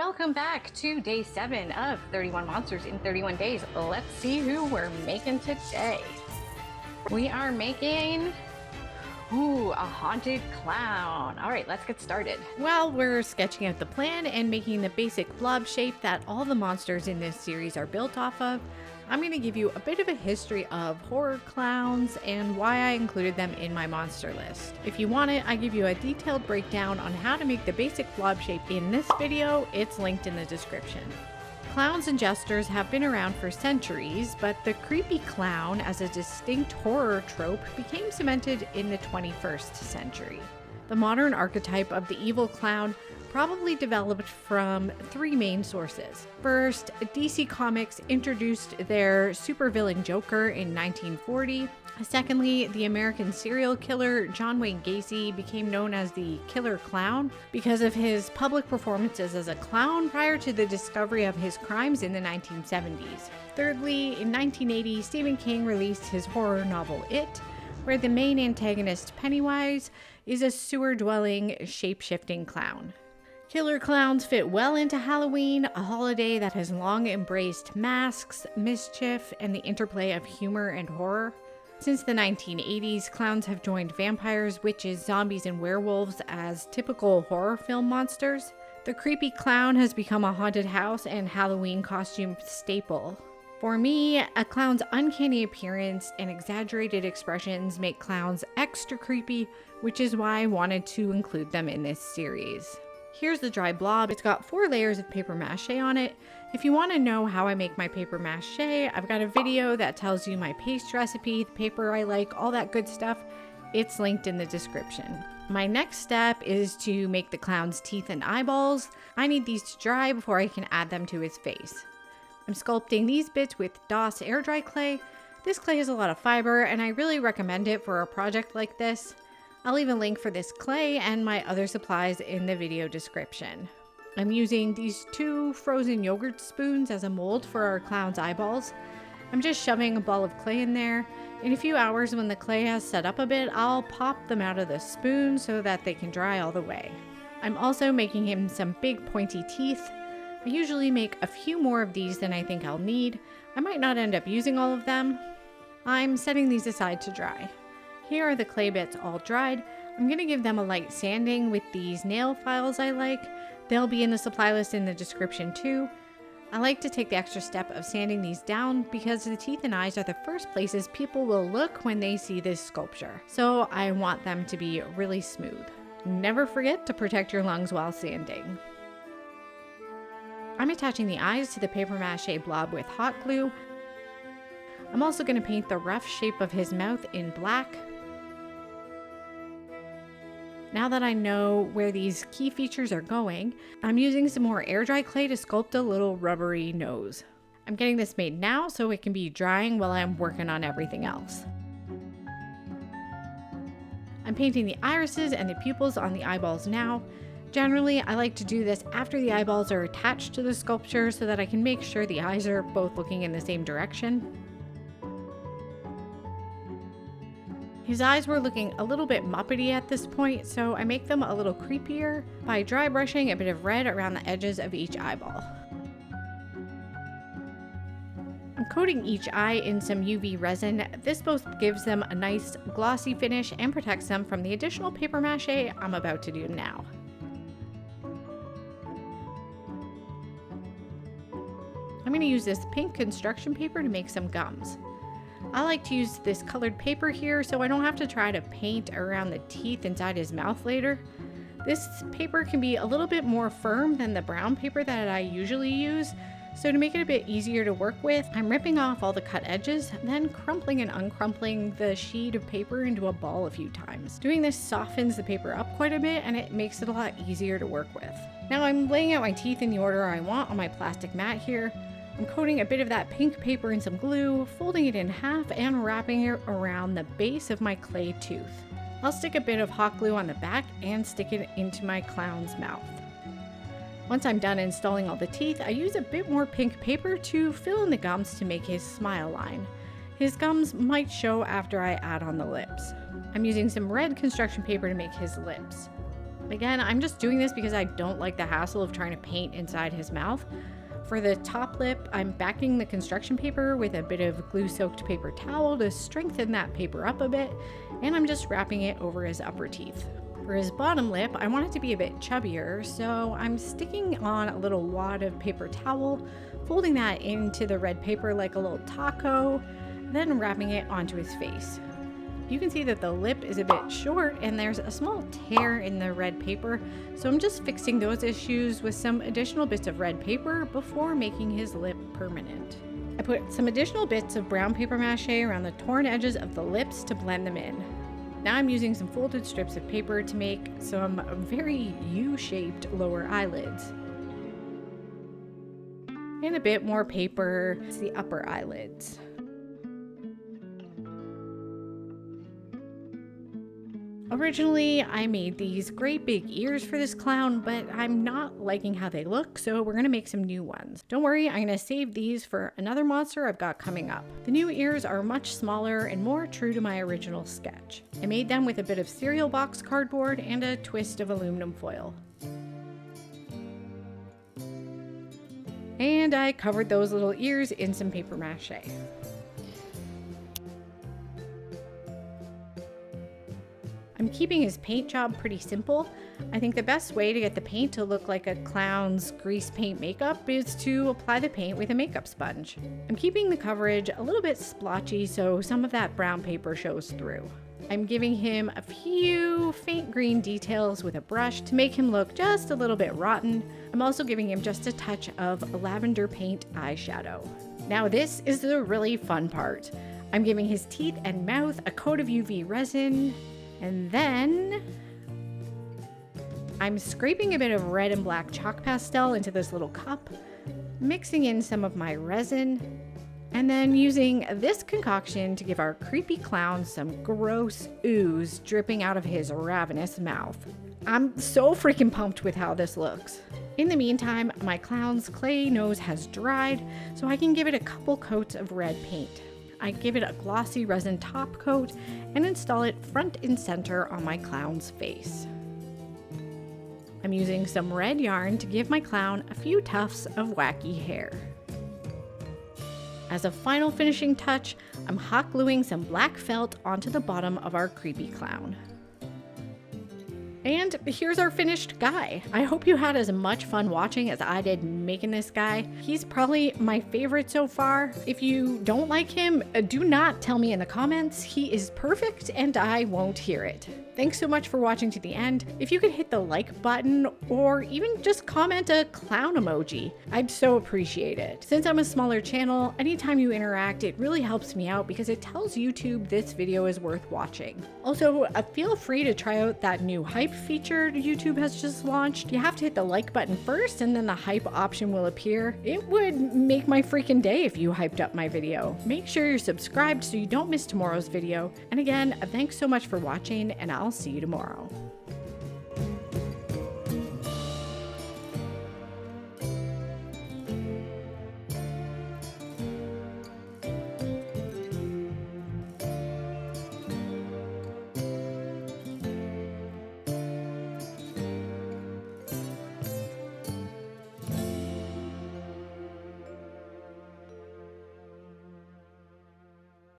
Welcome back to day 7 of 31 Monsters in 31 Days. Let's see who we're making today. We are making, a haunted clown. All right, let's get started. While we're sketching out the plan and making the basic blob shape that all the monsters in this series are built off of, I'm going to give you a bit of a history of horror clowns and why I included them in my monster list. If you want it, I give you a detailed breakdown on how to make the basic blob shape in this video. It's linked in the description. Clowns and jesters have been around for centuries, but the creepy clown as a distinct horror trope became cemented in the 21st century. The modern archetype of the evil clown probably developed from 3 main sources. First, DC Comics introduced their supervillain Joker in 1940. Secondly, the American serial killer John Wayne Gacy became known as the Killer Clown because of his public performances as a clown prior to the discovery of his crimes in the 1970s. Thirdly, in 1980, Stephen King released his horror novel It, where the main antagonist Pennywise is a sewer-dwelling, shape-shifting clown. Killer clowns fit well into Halloween, a holiday that has long embraced masks, mischief, and the interplay of humor and horror. Since the 1980s, clowns have joined vampires, witches, zombies, and werewolves as typical horror film monsters. The creepy clown has become a haunted house and Halloween costume staple. For me, a clown's uncanny appearance and exaggerated expressions make clowns extra creepy, which is why I wanted to include them in this series. Here's the dry blob. It's got 4 layers of paper mache on it. If you want to know how I make my paper mache, I've got a video that tells you my paste recipe, the paper I like, all that good stuff. It's linked in the description. My next step is to make the clown's teeth and eyeballs. I need these to dry before I can add them to his face. I'm sculpting these bits with DOS air dry clay. This clay has a lot of fiber and I really recommend it for a project like this. I'll leave a link for this clay and my other supplies in the video description. I'm using these 2 frozen yogurt spoons as a mold for our clown's eyeballs. I'm just shoving a ball of clay in there. In a few hours when the clay has set up a bit, I'll pop them out of the spoon so that they can dry all the way. I'm also making him some big pointy teeth. I usually make a few more of these than I think I'll need. I might not end up using all of them. I'm setting these aside to dry. Here are the clay bits all dried. I'm going to give them a light sanding with these nail files I like. They'll be in the supply list in the description too. I like to take the extra step of sanding these down because the teeth and eyes are the first places people will look when they see this sculpture. So I want them to be really smooth. Never forget to protect your lungs while sanding. I'm attaching the eyes to the paper mache blob with hot glue. I'm also going to paint the rough shape of his mouth in black. Now that I know where these key features are going, I'm using some more air dry clay to sculpt a little rubbery nose. I'm getting this made now so it can be drying while I'm working on everything else. I'm painting the irises and the pupils on the eyeballs now. Generally, I like to do this after the eyeballs are attached to the sculpture so that I can make sure the eyes are both looking in the same direction. His eyes were looking a little bit muppety at this point, so I make them a little creepier by dry brushing a bit of red around the edges of each eyeball. I'm coating each eye in some UV resin. This both gives them a nice glossy finish and protects them from the additional paper mache I'm about to do now. I'm going to use this pink construction paper to make some gums. I like to use this colored paper here so I don't have to try to paint around the teeth inside his mouth later. This paper can be a little bit more firm than the brown paper that I usually use, so to make it a bit easier to work with, I'm ripping off all the cut edges, then crumpling and uncrumpling the sheet of paper into a ball a few times. Doing this softens the paper up quite a bit and it makes it a lot easier to work with. Now I'm laying out my teeth in the order I want on my plastic mat here. I'm coating a bit of that pink paper in some glue, folding it in half and wrapping it around the base of my clay tooth. I'll stick a bit of hot glue on the back and stick it into my clown's mouth. Once I'm done installing all the teeth, I use a bit more pink paper to fill in the gums to make his smile line. His gums might show after I add on the lips. I'm using some red construction paper to make his lips. Again, I'm just doing this because I don't like the hassle of trying to paint inside his mouth. For the top lip, I'm backing the construction paper with a bit of glue-soaked paper towel to strengthen that paper up a bit, and I'm just wrapping it over his upper teeth. For his bottom lip, I want it to be a bit chubbier, so I'm sticking on a little wad of paper towel, folding that into the red paper like a little taco, then wrapping it onto his face. You can see that the lip is a bit short and there's a small tear in the red paper, so I'm just fixing those issues with some additional bits of red paper before making his lip permanent. I put some additional bits of brown paper mache around the torn edges of the lips to blend them in. Now I'm using some folded strips of paper to make some very U-shaped lower eyelids. And a bit more paper to the upper eyelids. Originally, I made these great big ears for this clown, but I'm not liking how they look, so we're gonna make some new ones. Don't worry, I'm gonna save these for another monster I've got coming up. The new ears are much smaller and more true to my original sketch. I made them with a bit of cereal box cardboard and a twist of aluminum foil. And I covered those little ears in some paper mache. I'm keeping his paint job pretty simple. I think the best way to get the paint to look like a clown's grease paint makeup is to apply the paint with a makeup sponge. I'm keeping the coverage a little bit splotchy so some of that brown paper shows through. I'm giving him a few faint green details with a brush to make him look just a little bit rotten. I'm also giving him just a touch of lavender paint eyeshadow. Now this is the really fun part. I'm giving his teeth and mouth a coat of UV resin. And then I'm scraping a bit of red and black chalk pastel into this little cup, mixing in some of my resin, and then using this concoction to give our creepy clown some gross ooze dripping out of his ravenous mouth. I'm so freaking pumped with how this looks. In the meantime, my clown's clay nose has dried, so I can give it a couple coats of red paint. I give it a glossy resin top coat and install it front and center on my clown's face. I'm using some red yarn to give my clown a few tufts of wacky hair. As a final finishing touch, I'm hot gluing some black felt onto the bottom of our creepy clown. And here's our finished guy. I hope you had as much fun watching as I did making this guy. He's probably my favorite so far. If you don't like him, do not tell me in the comments. He is perfect and I won't hear it. Thanks so much for watching to the end. If you could hit the like button or even just comment a clown emoji, I'd so appreciate it. Since I'm a smaller channel, anytime you interact, it really helps me out because it tells YouTube this video is worth watching. Also, feel free to try out that new hype feature YouTube has just launched. You have to hit the like button first and then the hype option will appear. It would make my freaking day if you hyped up my video. Make sure you're subscribed so you don't miss tomorrow's video. And again, thanks so much for watching and I'll see you tomorrow.